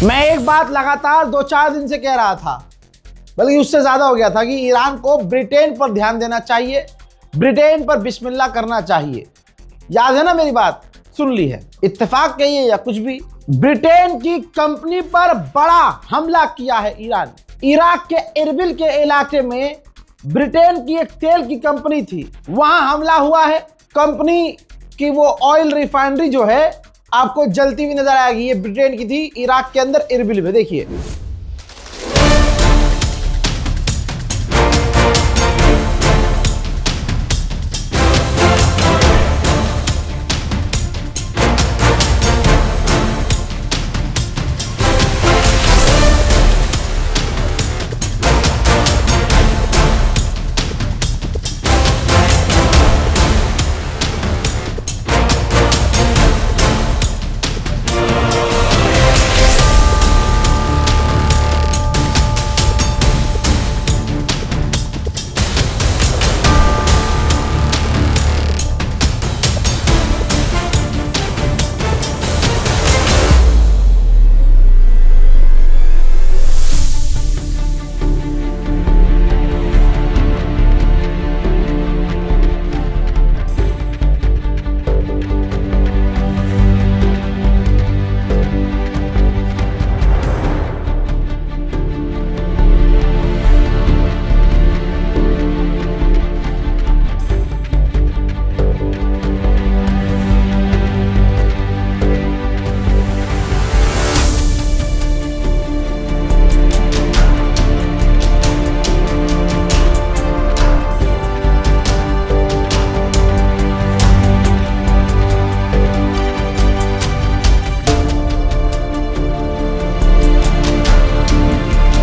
मैं एक बात लगातार 2-4 दिन से कह रहा था, बल्कि उससे ज्यादा हो गया था, कि ईरान को ब्रिटेन पर ध्यान देना चाहिए, ब्रिटेन पर बिस्मिल्लाह करना चाहिए। याद है ना मेरी बात? सुन ली है। इत्तेफाक कहिए या कुछ भी, ब्रिटेन की कंपनी पर बड़ा हमला किया है ईरान। इराक के इरबिल के इलाके में ब्रिटेन की एक तेल की कंपनी थी, वहां हमला हुआ है। कंपनी की वो ऑयल रिफाइनरी जो है आपको जलती हुई नजर आएगी। ये ब्रिटेन की थी, इराक के अंदर इरबिल में। देखिए,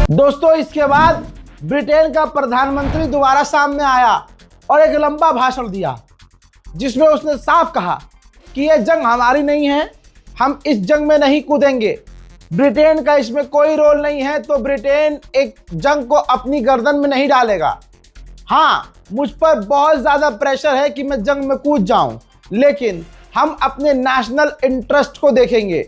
दोस्तों, इसके बाद ब्रिटेन का प्रधानमंत्री दोबारा सामने आया और एक लंबा भाषण दिया, जिसमें उसने साफ कहा कि यह जंग हमारी नहीं है, हम इस जंग में नहीं कूदेंगे, ब्रिटेन का इसमें कोई रोल नहीं है, तो ब्रिटेन एक जंग को अपनी गर्दन में नहीं डालेगा। हाँ, मुझ पर बहुत ज़्यादा प्रेशर है कि मैं जंग में कूद जाऊं, लेकिन हम अपने नेशनल इंटरेस्ट को देखेंगे।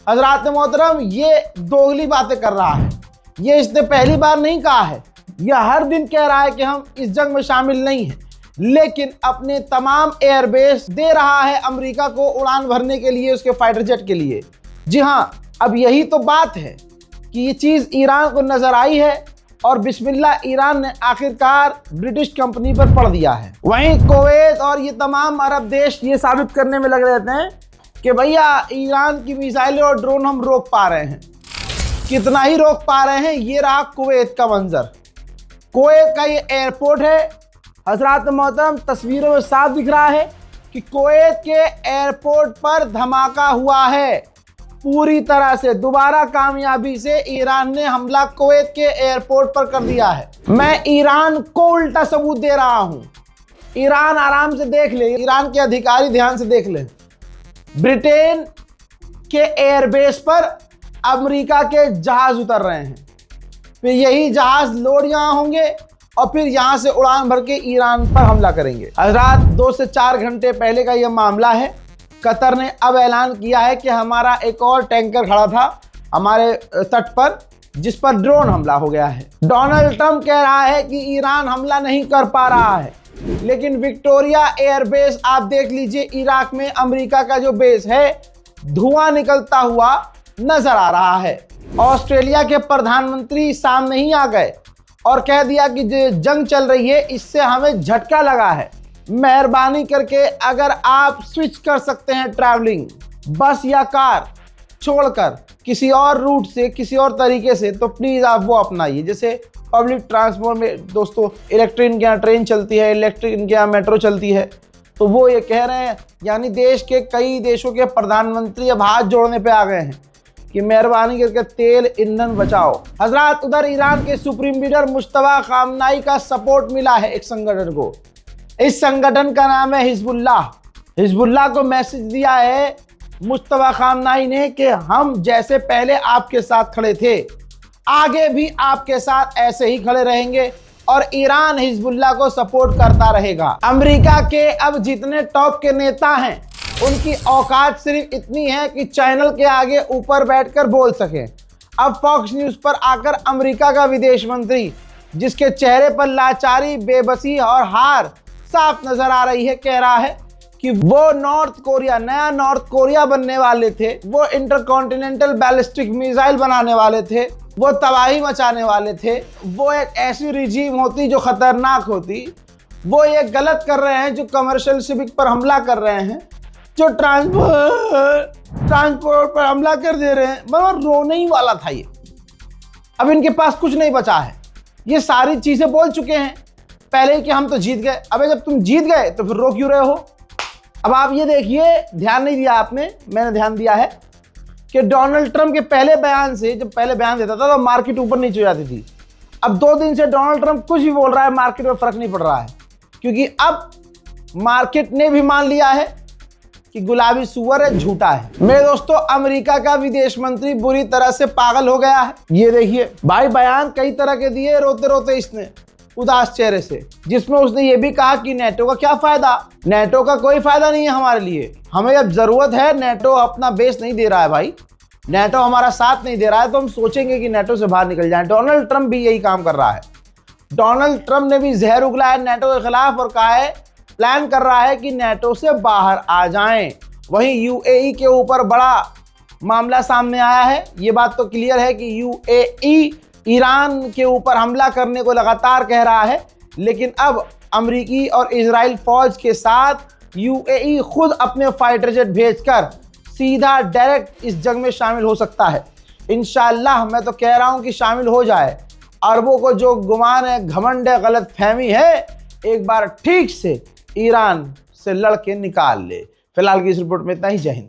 हजरात मोहतरम, ये दोगली बातें कर रहा है। ये इसने पहली बार नहीं कहा है, यह हर दिन कह रहा है कि हम इस जंग में शामिल नहीं हैं, लेकिन अपने तमाम एयरबेस दे रहा है अमेरिका को उड़ान भरने के लिए, उसके फाइटर जेट के लिए। जी हाँ, अब यही तो बात है कि ये चीज़ ईरान को नजर आई है और बिस्मिल्लाह ईरान ने आखिरकार ब्रिटिश कंपनी पर पड़ दिया है। वहीं कुवैत और ये तमाम अरब देश ये साबित करने में लग रहते हैं कि भैया ईरान की मिसाइलें और ड्रोन हम रोक पा रहे हैं। कितना ही रोक पा रहे हैं, ये रहा कुवैत का मंजर। कुवैत का ये एयरपोर्ट है। हजरात मोहतरम, तस्वीरों में साफ दिख रहा है कि कुवैत के एयरपोर्ट पर धमाका हुआ है। पूरी तरह से दोबारा कामयाबी से ईरान ने हमला कुवैत के एयरपोर्ट पर कर दिया है। मैं ईरान को उल्टा सबूत दे रहा हूं। ईरान आराम से देख ले, ईरान के अधिकारी ध्यान से देख ले। ब्रिटेन के एयरबेस पर अमेरिका के जहाज उतर रहे हैं, फिर यही जहाज लोड यहाँ होंगे और फिर यहाँ से उड़ान भर के ईरान पर हमला करेंगे। हजरात, 2 से 4 घंटे पहले का यह मामला है। कतर ने अब ऐलान किया है कि हमारा एक और टैंकर खड़ा था हमारे तट पर, जिस पर ड्रोन हमला हो गया है। डोनाल्ड ट्रंप कह रहा है कि ईरान हमला नहीं कर पा रहा है, लेकिन विक्टोरिया एयरबेस आप देख लीजिए, इराक में अमेरिका का जो बेस है, धुआं निकलता हुआ नजर आ रहा है। ऑस्ट्रेलिया के प्रधानमंत्री सामने ही आ गए और कह दिया कि जो जंग चल रही है इससे हमें झटका लगा है, मेहरबानी करके अगर आप स्विच कर सकते हैं ट्रैवलिंग, बस या कार छोड़कर किसी और रूट से, किसी और तरीके से, तो प्लीज़ आप वो अपनाइए। जैसे पब्लिक ट्रांसपोर्ट में दोस्तों इलेक्ट्रिक इनके यहाँ ट्रेन चलती है, इलेक्ट्रिक इनके यहाँ मेट्रो चलती है, तो वो ये कह रहे हैं, यानी देश के कई देशों के प्रधानमंत्री अब हाथ जोड़ने पे आ गए हैं कि मेहरबानी करके तेल ईंधन बचाओ। हजरात, उधर ईरान के सुप्रीम लीडर मुश्तबा खामनाई का सपोर्ट मिला है एक संगठन को। इस संगठन का नाम है हिजबुल्लाह। हिजबुल्लाह को मैसेज दिया है मुश्तबा खामनाई ने कि हम जैसे पहले आपके साथ खड़े थे, आगे भी आपके साथ ऐसे ही खड़े रहेंगे और ईरान हिजबुल्लाह को सपोर्ट करता रहेगा। अमेरिका के अब जितने टॉप के नेता हैं, उनकी औकात सिर्फ इतनी है कि चैनल के आगे ऊपर बैठकर बोल सकें। अब फॉक्स न्यूज पर आकर अमेरिका का विदेश मंत्री, जिसके चेहरे पर लाचारी, बेबसी और हार साफ नजर आ रही है, कह रहा है कि वो नॉर्थ कोरिया, नया नॉर्थ कोरिया बनने वाले थे, वो इंटरकॉन्टिनेंटल बैलिस्टिक मिसाइल बनाने वाले थे, वो तबाही मचाने वाले थे, वो एक ऐसी रिजीम होती जो खतरनाक होती, वो ये गलत कर रहे हैं जो कमर्शियल शिपिंग पर हमला कर रहे हैं, जो ट्रांसपोर्ट पर हमला कर दे रहे हैं। मतलब रोने ही वाला था ये। अब इनके पास कुछ नहीं बचा है, ये सारी चीजें बोल चुके हैं पहले ही कि हम तो जीत गए। अबे जब तुम जीत गए तो फिर रो क्यों रहे हो? अब आप ये देखिए, ध्यान नहीं दिया आपने, मैंने ध्यान दिया है कि डोनाल्ड ट्रंप के पहले बयान से, जब पहले बयान देता था तो मार्केट ऊपर नीचे हो जाती थी। अब 2 दिन से डोनाल्ड ट्रंप कुछ भी बोल रहा है, मार्केट में फर्क नहीं पड़ रहा है, क्योंकि अब मार्केट ने भी मान लिया है कि गुलाबी सुअर है, झूठा है। मेरे दोस्तों, अमेरिका का विदेश मंत्री बुरी तरह से पागल हो गया है। ये देखिए भाई, बयान कई तरह के दिए रोते रोते इसने, उदास चेहरे से, जिसमें उसने ये भी कहा कि नेटो का क्या फायदा, नेटो का कोई फायदा नहीं है हमारे लिए, हमें जब जरूरत है नेटो अपना बेस नहीं दे रहा है भाई, नेटो हमारा साथ नहीं दे रहा है तो हम सोचेंगे कि नेटो से बाहर निकल जाए। डोनाल्ड ट्रंप भी यही काम कर रहा है। डोनाल्ड ट्रंप ने भी जहर उगला है नेटो के खिलाफ और कहा है, प्लान कर रहा है कि नेटो से बाहर आ जाएं। वहीं यूएई के ऊपर बड़ा मामला सामने आया है। ये बात तो क्लियर है कि यूएई ईरान के ऊपर हमला करने को लगातार कह रहा है, लेकिन अब अमेरिकी और इजराइल फौज के साथ यूएई खुद अपने फाइटर जेट भेजकर सीधा डायरेक्ट इस जंग में शामिल हो सकता है। इंशाअल्लाह मैं तो कह रहा हूं कि शामिल हो जाए। अरबों को जो गुमान है, घमंड है, गलत फहमी है, एक बार ठीक से ईरान से लड़के निकाल ले। फिलहाल की इस रिपोर्ट में इतना ही। जय हिंद।